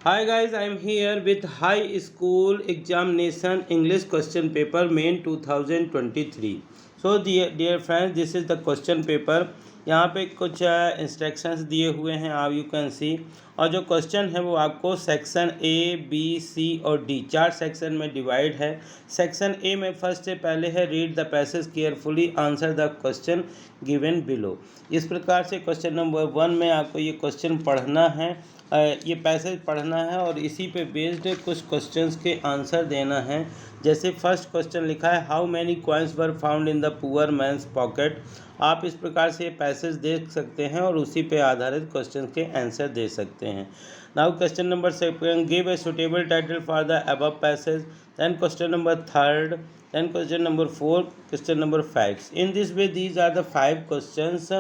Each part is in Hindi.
Hi guys, I am here with High School Examination English question paper main 2023. So dear friends, this is the question paper. यहाँ पे कुछ इंस्ट्रक्शंस दिए हुए हैं, आप यू कैन सी। और जो क्वेश्चन है वो आपको सेक्शन ए बी सी और डी चार सेक्शन में डिवाइड है। सेक्शन ए में फर्स्ट से पहले है read the passage carefully, answer the question given below. इस प्रकार से क्वेश्चन नंबर 1 में आपको ये क्वेश्चन पढ़ना है, ये पैसेज पढ़ना है और इसी पे बेस्ड कुछ क्वेश्चंस के आंसर देना है। जैसे फर्स्ट क्वेश्चन लिखा है how many coins were found in the poor man's pocket. आप इस प्रकार से पैसेज देख सकते हैं और उसी पे आधारित क्वेश्चन के आंसर दे सकते हैं। Now question number second, give a suitable title for the above passage. Then question number third, then question number 4, question number 5. In this way these are the 5 questions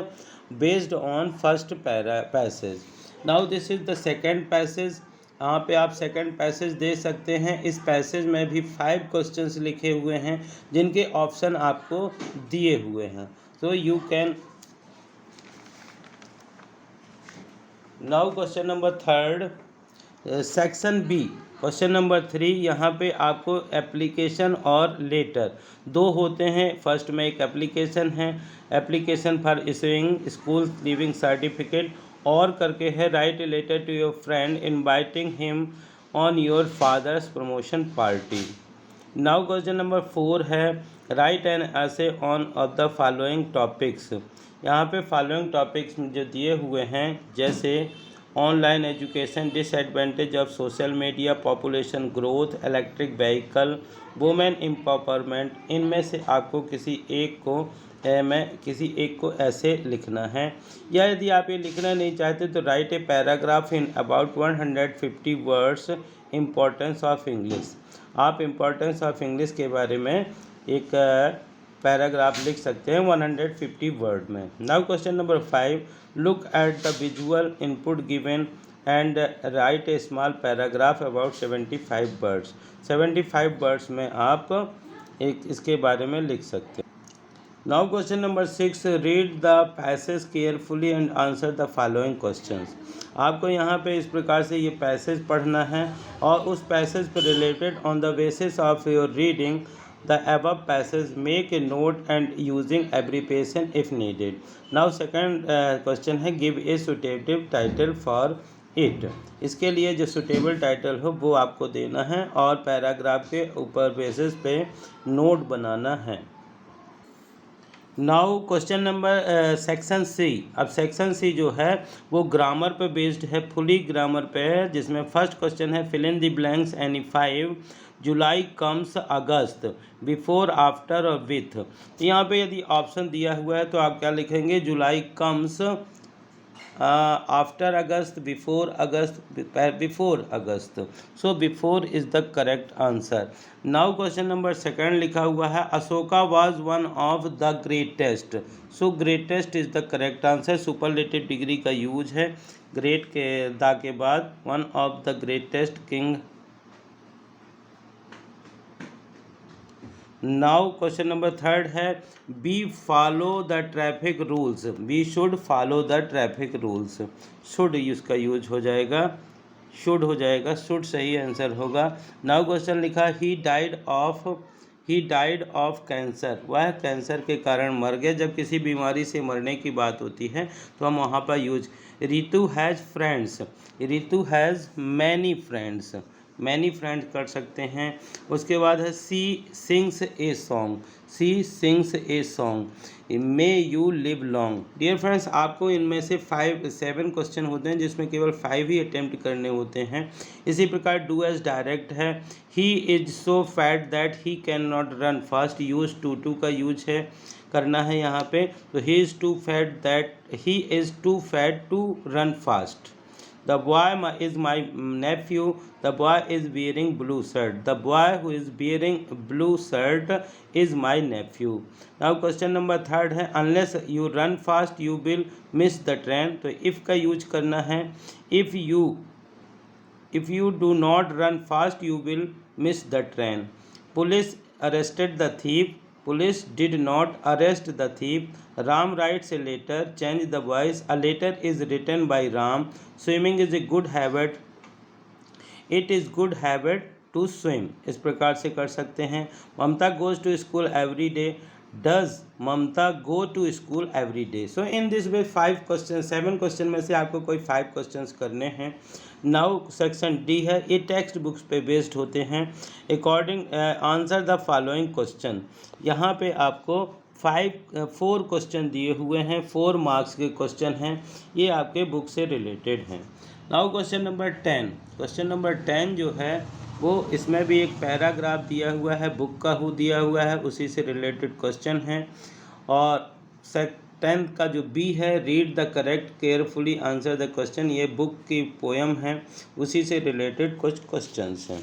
based on first passage. Now this is the second passage. यहाँ पे आप सेकंड पैसेज दे सकते हैं। इस पैसेज में भी 5 क्वेश्चंस लिखे हुए हैं जिनके ऑप्शन आपको दिए हुए हैं। So you can now question number third, section B question number 3। यहाँ पे आपको एप्लीकेशन और लेटर दो होते हैं। फर्स्ट में एक एप्लीकेशन है, application for issuing school leaving certificate, और करके है write a letter to your friend inviting him on your father's promotion party. Now question number 4 है write an essay on of the following topics. यहाँ पे फॉलोइंग टॉपिक्स जो दिए हुए हैं जैसे online education, disadvantage of social media, population growth, electric vehicle, women empowerment. इनमें से आपको किसी एक को ऐसे लिखना है, या यदि आप ये लिखना नहीं चाहते तो right a paragraph in about 150 words importance of English. आप इम्पोर्टेंस ऑफ इंग्लिश के बारे में एक पैराग्राफ लिख सकते हैं 150 वर्ड में। Now question number 5, look at the visual input given and right A small paragraph about 75 words. 75 words में आप एक इसके बारे में लिख सकते हैं। Now question number 6, read the passage carefully and answer the following questions. आपको यहाँ पे इस प्रकार से ये पैसेज पढ़ना है और उस पैसेज पर related on the basis of your reading the above passage make a note and using abbreviation if needed. Now second question है give a suitable title for it. इसके लिए जो suitable title हो वो आपको देना है और पैराग्राफ के ऊपर बेसिस पे नोट बनाना है। Now question number section C. अब सेक्शन सी जो है वो ग्रामर पे बेस्ड है, फुली ग्रामर पे है, जिसमें फर्स्ट क्वेश्चन है fill in the blanks any 5 July comes August before after और विथ। यहाँ पे यदि ऑप्शन दिया हुआ है तो आप क्या लिखेंगे, July comes after August, before August. So before is the correct answer. Now question number second लिखा हुआ है Ashoka was one of the greatest. So greatest is the correct answer. Superlative degree का यूज है, ग्रेट के दा के बाद one of the greatest king. Now question number third है we follow the traffic rules. We should follow the traffic rules. Should इसका यूज हो जाएगा, शुड हो जाएगा, शुड सही आंसर होगा। नाउ क्वेश्चन लिखा ही डाइड ऑफ कैंसर। वह कैंसर के कारण मर गया। जब किसी बीमारी से मरने की बात होती है तो हम वहाँ पर use Ritu has friends. Ritu has many friends, many friends कर सकते हैं। उसके बाद है she sings a song. She sings a song. May you live long. Dear friends, आपको इनमें से 7 क्वेश्चन होते हैं जिसमें केवल 5 ही अटेम्प्ट करने होते हैं। इसी प्रकार डू एज डायरेक्ट है he is so fat that he can not run fast. Use to का यूज है करना है यहाँ पे, तो he is too fat that he is too fat to run fast. The boy is my nephew. The boy is wearing blue shirt. The boy who is wearing blue shirt is my nephew. Now question number 3 है unless you run fast you will miss the train. तो if का यूज करना है if you do not run fast you will miss the train. Police arrested the thief. Police did not arrest the thief. Ram writes a letter. Change the voice. A letter is written by Ram. Swimming is a good habit. It is good habit to swim, इस प्रकार से कर सकते हैं। Mamta goes to school every day, does Mamta go to school every day. So in this way 7 question में से आपको कोई 5 क्वेश्चंस करने हैं। नाउ सेक्शन डी है, ये टेक्स्ट बुक्स पे बेस्ड होते हैं। According answer the following question, यहाँ पे आपको 4 क्वेश्चन दिए हुए हैं, 4 मार्क्स के क्वेश्चन हैं, ये आपके बुक से रिलेटेड हैं। नाउ क्वेश्चन नंबर 10 जो है वो इसमें भी एक पैराग्राफ दिया हुआ है, बुक का हु दिया हुआ है, उसी से रिलेटेड क्वेश्चन है। और 10th का जो बी है, read the correct carefully answer the question, ये बुक की पोएम है, उसी से रिलेटेड कुछ क्वेश्चंस हैं।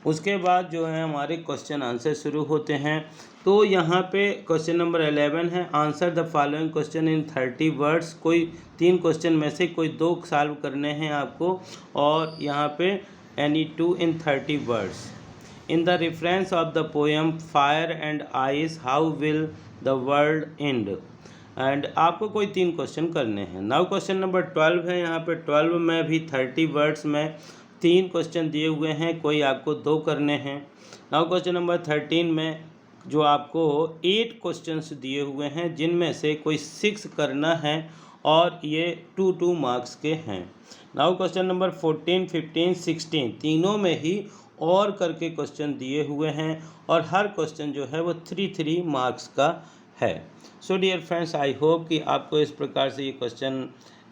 उसके बाद जो है हमारे क्वेश्चन आंसर शुरू होते हैं। तो यहाँ पे क्वेश्चन नंबर 11 है, answer the following question in 30 words. कोई 3 क्वेश्चन में से कोई 2 सॉल्व करने हैं आपको, और यहाँ पे any 2 in 30 words. In the reference of the poem Fire and Ice, how will the world end? And आपको कोई 3 क्वेश्चन करने हैं। नाउ क्वेश्चन नंबर 12 है, यहाँ पे 12 में भी 30 वर्ड्स में 3 क्वेश्चन दिए हुए हैं, कोई आपको 2 करने हैं। नाउ क्वेश्चन नंबर 13 में जो आपको 8 क्वेश्चंस दिए हुए हैं, जिनमें से कोई 6 करना है, और ये 2 मार्क्स के हैं। नाउ क्वेश्चन नंबर 14, 15, 16 तीनों में ही और करके क्वेश्चन दिए हुए हैं, और हर क्वेश्चन जो है वो 3 मार्क्स का है। So dear friends, I hope कि आपको इस प्रकार से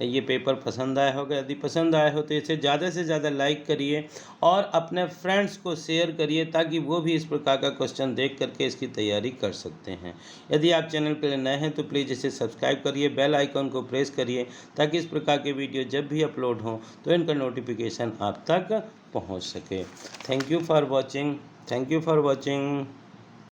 ये पेपर पसंद आया होगा। यदि पसंद आया हो तो इसे ज़्यादा से ज़्यादा लाइक करिए और अपने फ्रेंड्स को शेयर करिए, ताकि वो भी इस प्रकार का क्वेश्चन देख करके इसकी तैयारी कर सकते हैं। यदि आप चैनल पर नए हैं तो प्लीज़ इसे सब्सक्राइब करिए, बेल आइकन को प्रेस करिए, ताकि इस प्रकार के वीडियो जब भी अपलोड हों तो इनका नोटिफिकेशन आप तक पहुँच सके। Thank you for watching.